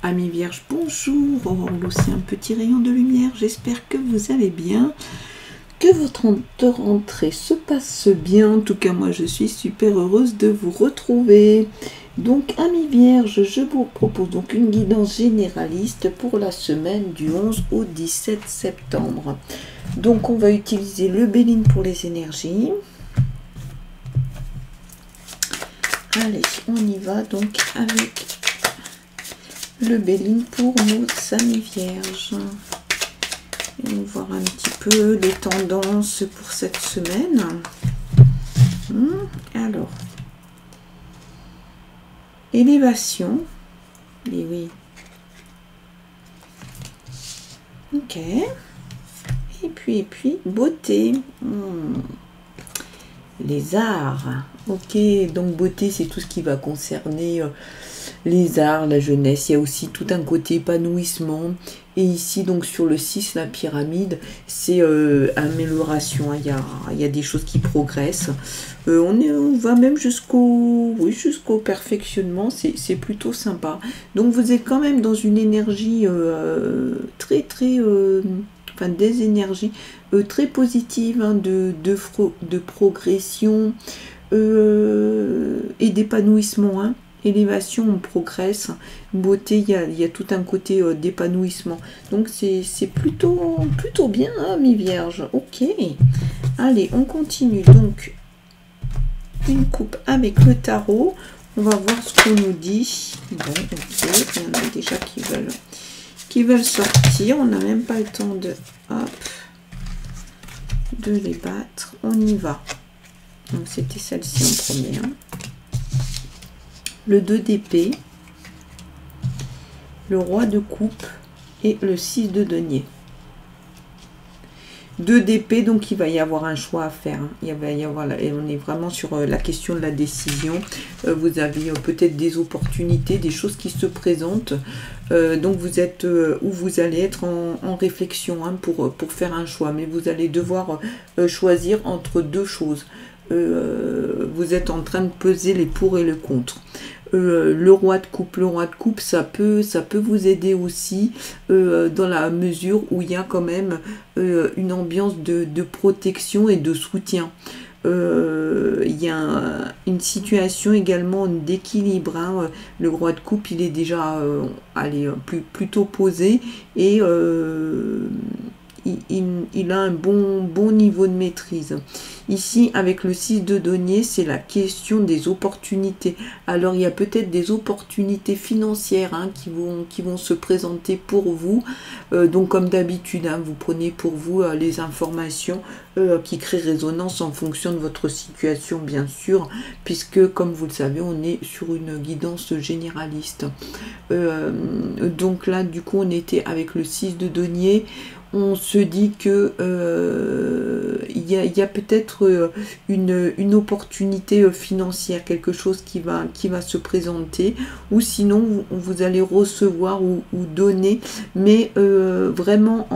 Amis Vierges, bonjour. C'est un petit rayon de lumière. J'espère que vous allez bien, que votre rentrée se passe bien. En tout cas, moi, je suis super heureuse de vous retrouver. Donc, Amis Vierges, je vous propose donc une guidance généraliste pour la semaine du 11 au 17 septembre. Donc, on va utiliser le Béline pour les énergies. Allez, on y va donc avec le Béline pour nos amis vierges. Et on va voir un petit peu les tendances pour cette semaine. Alors, élévation. Et oui. Ok. Et puis, beauté. Les arts. Ok, donc beauté, c'est tout ce qui va concerner les arts, la jeunesse. Il y a aussi tout un côté épanouissement. Et ici, donc sur le 6, la pyramide, c'est amélioration. Il y a des choses qui progressent. On va même jusqu'au perfectionnement. C'est plutôt sympa. Donc vous êtes quand même dans une énergie des énergies très positives, hein, de progression et d'épanouissement. Hein. Élévation, on progresse. Beauté, il y a tout un côté d'épanouissement. Donc c'est plutôt bien, hein, mes vierges. Ok. Allez, on continue. Donc, une coupe avec le tarot. On va voir ce qu'on nous dit. Bon, ok. Il y en a déjà qui veulent sortir. On n'a même pas le temps de les battre. On y va. Donc, c'était celle-ci en premier. Hein. Le 2 d'épée, le roi de coupe et le 6 de denier. 2 d'épée, donc il va y avoir un choix à faire. Hein. Il va y avoir, et on est vraiment sur la question de la décision. Vous avez peut-être des opportunités, des choses qui se présentent. Donc vous êtes où vous allez être en réflexion, hein, pour faire un choix. Mais vous allez devoir choisir entre deux choses. Vous êtes en train de peser les pour et le contre. Le roi de coupe, ça peut vous aider aussi dans la mesure où il y a quand même une ambiance de protection et de soutien. Il y a une situation également d'équilibre. Hein. Le roi de coupe, il est déjà plutôt posé et il a un bon niveau de maîtrise. Ici, avec le 6 de denier, c'est la question des opportunités. Alors, il y a peut-être des opportunités financières, hein, qui vont se présenter pour vous. Donc, comme d'habitude, hein, vous prenez pour vous les informations qui créent résonance en fonction de votre situation, bien sûr, puisque, comme vous le savez, on est sur une guidance généraliste. Donc là, du coup, on était avec le 6 de denier. On se dit que il y a peut-être une opportunité financière, quelque chose qui va se présenter, ou sinon vous allez recevoir ou donner, mais vraiment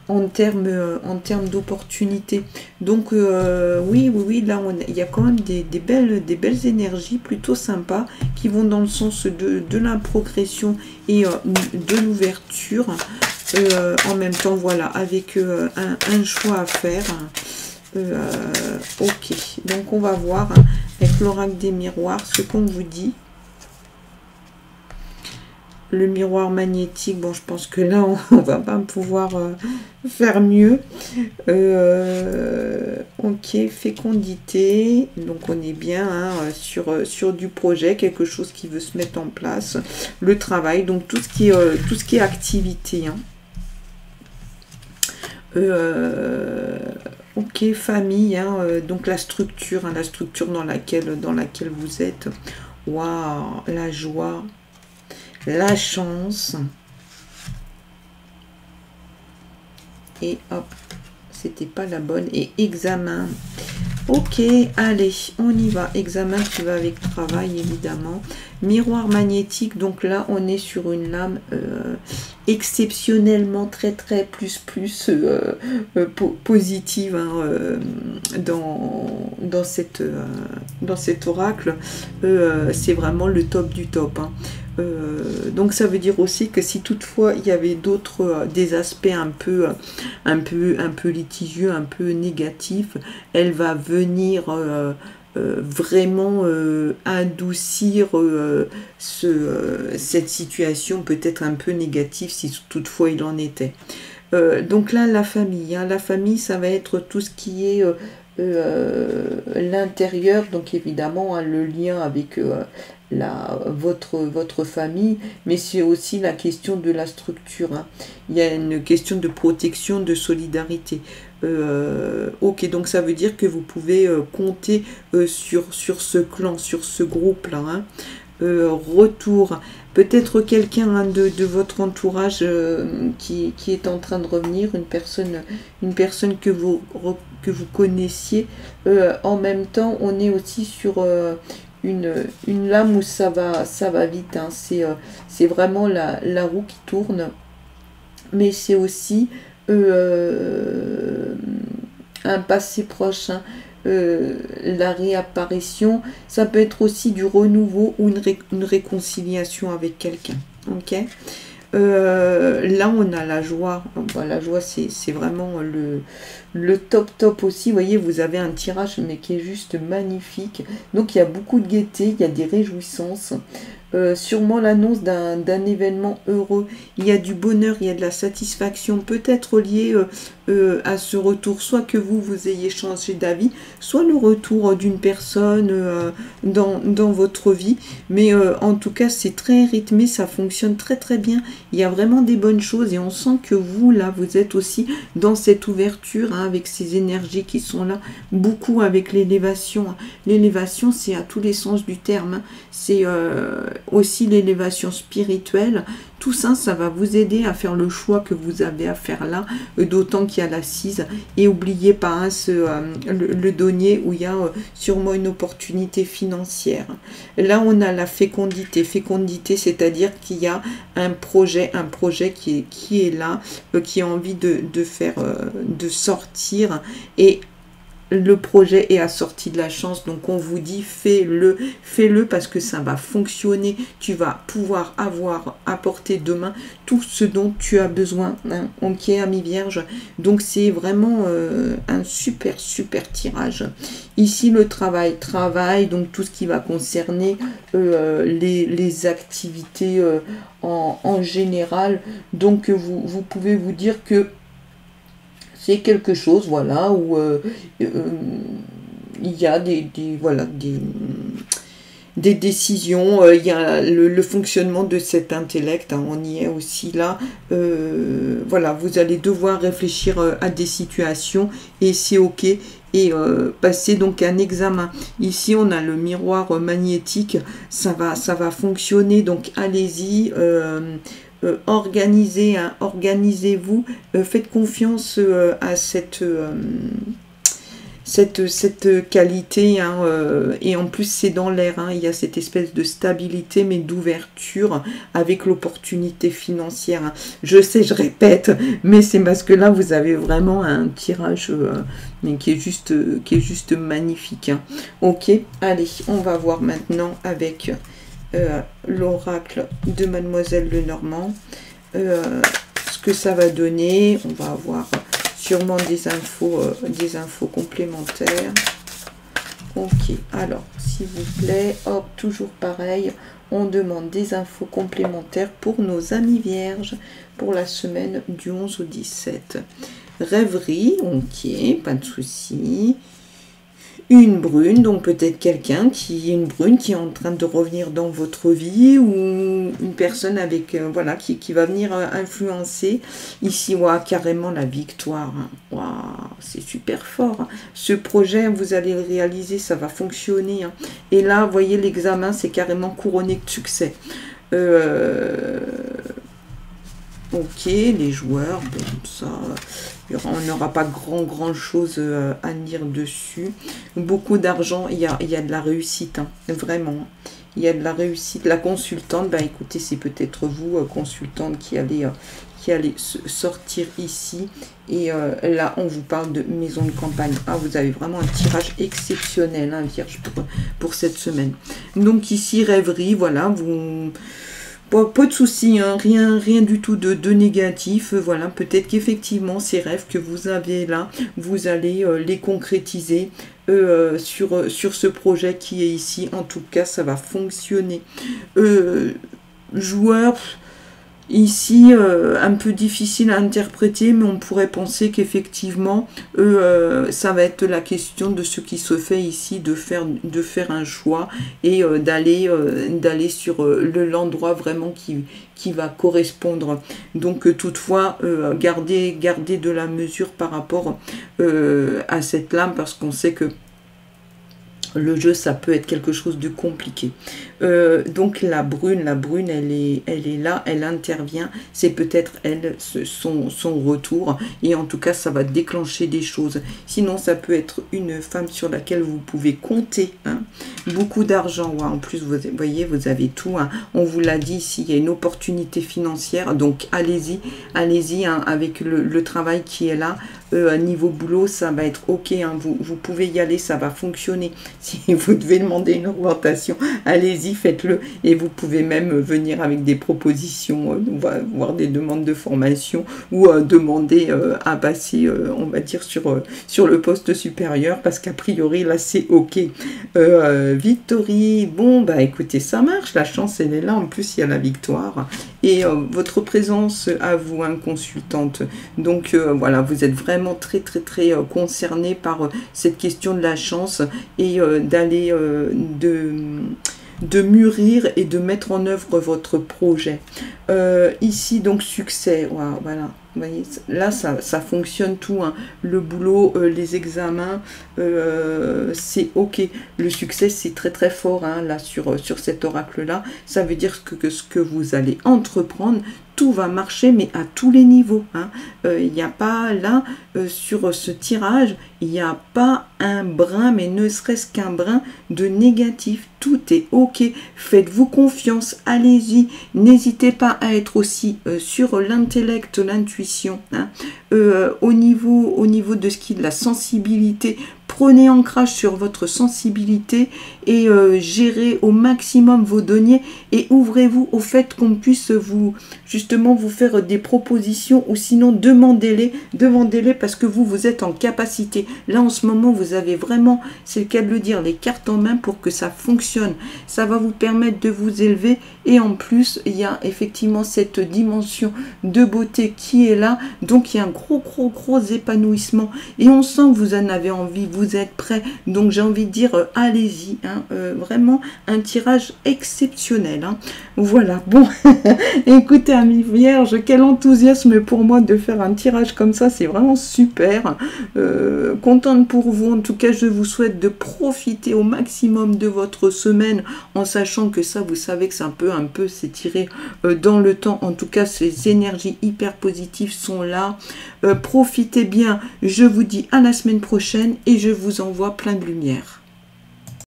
en termes d'opportunités. Donc oui, là il y a quand même des belles énergies plutôt sympas qui vont dans le sens de la progression et de l'ouverture. En même temps, voilà, avec un choix à faire. Ok, donc on va voir, hein, avec l'oracle des miroirs ce qu'on vous dit. Le miroir magnétique, bon, je pense que là, on va pas pouvoir faire mieux. Ok, fécondité, donc on est bien, hein, sur du projet, quelque chose qui veut se mettre en place. Le travail, donc tout ce qui est activité, hein. Ok, famille, hein, donc la structure, hein, la structure dans laquelle vous êtes. Waouh, la joie, la chance. Et hop, c'était pas la bonne. Et examen. Ok, allez, on y va. Examen qui va avec travail, évidemment. Miroir magnétique, donc là, on est sur une lame exceptionnellement très plus positive, hein, dans cet oracle. C'est vraiment le top du top. Hein. Donc ça veut dire aussi que si toutefois il y avait d'autres, des aspects un peu litigieux, un peu négatifs, elle va venir vraiment adoucir cette situation peut-être un peu négative si toutefois il en était. Donc là, la famille, ça va être tout ce qui est l'intérieur, donc évidemment le lien avec votre famille, mais c'est aussi la question de la structure. Il y a une question de protection, de solidarité. Ok, donc ça veut dire que vous pouvez compter sur ce clan, sur ce groupe-là. Retour, peut-être quelqu'un de votre entourage qui est en train de revenir, une personne que vous connaissiez. En même temps, on est aussi sur une lame où ça va vite. C'est vraiment la roue qui tourne, mais c'est aussi un passé proche. La réapparition, ça peut être aussi du renouveau ou une réconciliation avec quelqu'un. Ok. Là on a la joie. La joie c'est vraiment le top aussi. Vous voyez, vous avez un tirage mais qui est juste magnifique. Donc il y a beaucoup de gaieté, il y a des réjouissances. Sûrement l'annonce d'un événement heureux. Il y a du bonheur, il y a de la satisfaction, peut-être lié à ce retour, soit que vous ayez changé d'avis, soit le retour d'une personne dans votre vie. Mais en tout cas, c'est très rythmé, ça fonctionne très très bien. Il y a vraiment des bonnes choses et on sent que vous, là, vous êtes aussi dans cette ouverture avec ces énergies qui sont là, beaucoup avec l'élévation. L'élévation, c'est à tous les sens du terme. C'est aussi l'élévation spirituelle. Tout ça, ça va vous aider à faire le choix que vous avez à faire là, d'autant qu'il y a l'assise. Et n'oubliez pas le denier où il y a sûrement une opportunité financière. Là, on a la fécondité. Fécondité, c'est-à-dire qu'il y a un projet qui est là, qui a envie de sortir, et le projet est assorti de la chance. Donc on vous dit fais-le parce que ça va fonctionner. Tu vas pouvoir apporter demain tout ce dont tu as besoin. Ok, ami Vierge. Donc c'est vraiment un super tirage. Ici le travail, donc tout ce qui va concerner les activités en général. Donc vous pouvez vous dire que c'est quelque chose, voilà, où il y a des décisions, il y a le fonctionnement de cet intellect, on y est aussi là. Voilà, vous allez devoir réfléchir à des situations et c'est ok. Et passer donc un examen. Ici, on a le miroir magnétique, ça va fonctionner, donc allez-y. Organisez-vous, faites confiance à cette qualité, et en plus c'est dans l'air, il y a cette espèce de stabilité mais d'ouverture avec l'opportunité financière. Je sais, je répète, mais c'est parce que là vous avez vraiment un tirage mais qui est juste magnifique. Ok, allez, on va voir maintenant avec l'oracle de Mademoiselle Lenormand ce que ça va donner. On va avoir sûrement des infos complémentaires. Ok, alors s'il vous plaît, hop, toujours pareil, on demande des infos complémentaires pour nos amis vierges pour la semaine du 11 au 17. Rêverie, ok, pas de souci. Une brune, donc peut-être quelqu'un qui est en train de revenir dans votre vie, ou une personne avec voilà qui va venir influencer. Ici, wow, carrément la victoire. Wow, c'est super fort. Ce projet, vous allez le réaliser, ça va fonctionner. Et là, vous voyez, l'examen, c'est carrément couronné de succès. Ok, les joueurs, bon, ça, on n'aura pas grand chose à dire dessus. Beaucoup d'argent, il y a de la réussite, vraiment. Il y a de la réussite. La consultante, écoutez, c'est peut-être vous, consultante, qui allez sortir ici. Et là, on vous parle de maison de campagne. Ah, vous avez vraiment un tirage exceptionnel, Vierge, pour cette semaine. Donc ici, rêverie, voilà, pas de soucis, hein, rien du tout de négatif. Voilà, peut-être qu'effectivement, ces rêves que vous avez là, vous allez les concrétiser sur ce projet qui est ici. En tout cas, ça va fonctionner. Joueur... Ici, un peu difficile à interpréter, mais on pourrait penser qu'effectivement, ça va être la question de ce qui se fait ici, de faire un choix et d'aller sur l'endroit vraiment qui va correspondre. Donc toutefois, garder de la mesure par rapport à cette lame, parce qu'on sait que le jeu, ça peut être quelque chose de compliqué. Donc la brune, elle est là, elle intervient. C'est peut-être elle, son retour. Et en tout cas, ça va déclencher des choses. Sinon, ça peut être une femme sur laquelle vous pouvez compter. Hein. Beaucoup d'argent. Ouais, en plus, vous voyez, vous avez tout. Hein. On vous l'a dit, s'il y a une opportunité financière. Donc allez-y hein, avec le travail qui est là. À niveau boulot, ça va être ok. Hein. Vous pouvez y aller, ça va fonctionner. Si vous devez demander une augmentation, allez-y, faites-le. Et vous pouvez même venir avec des propositions, voir des demandes de formation ou demander à passer, on va dire, sur le poste supérieur, parce qu'a priori, là, c'est ok. Victory, bon, bah écoutez, ça marche. La chance, elle est là. En plus, il y a la victoire. Et votre présence à vous, hein, consultante. Donc, voilà, vous êtes vraiment très concerné par cette question de la chance et d'aller de mûrir et de mettre en œuvre votre projet. Ici, donc, succès. Wow, voilà. Vous voyez, là, ça fonctionne tout. Hein. Le boulot, les examens, c'est ok. Le succès, c'est très fort. Hein, là, sur cet oracle-là, ça veut dire que ce que vous allez entreprendre, tout va marcher, mais à tous les niveaux. Hein. Il n'y a pas là, sur ce tirage, il n'y a pas un brin, mais ne serait-ce qu'un brin de négatif. Tout est ok. Faites-vous confiance. Allez-y. N'hésitez pas à être aussi sur l'intellect, l'intuition. Hein. Au niveau de ce qui est de la sensibilité, prenez ancrage sur votre sensibilité et gérez au maximum vos deniers et ouvrez-vous au fait qu'on puisse vous faire des propositions, ou sinon demandez-les parce que vous êtes en capacité. Là en ce moment vous avez vraiment, c'est le cas de le dire, les cartes en main pour que ça fonctionne. Ça va vous permettre de vous élever et en plus il y a effectivement cette dimension de beauté qui est là, donc il y a un gros épanouissement et on sent que vous en avez envie, vous êtes prêt, donc j'ai envie de dire allez-y, hein, vraiment un tirage exceptionnel, hein. Voilà, bon, écoutez amis vierges, quel enthousiasme pour moi de faire un tirage comme ça, c'est vraiment super, contente pour vous, en tout cas je vous souhaite de profiter au maximum de votre semaine, en sachant que ça, vous savez que c'est un peu s'étirer dans le temps, en tout cas ces énergies hyper positives sont là, profitez bien, je vous dis à la semaine prochaine et je vous envoie plein de lumière.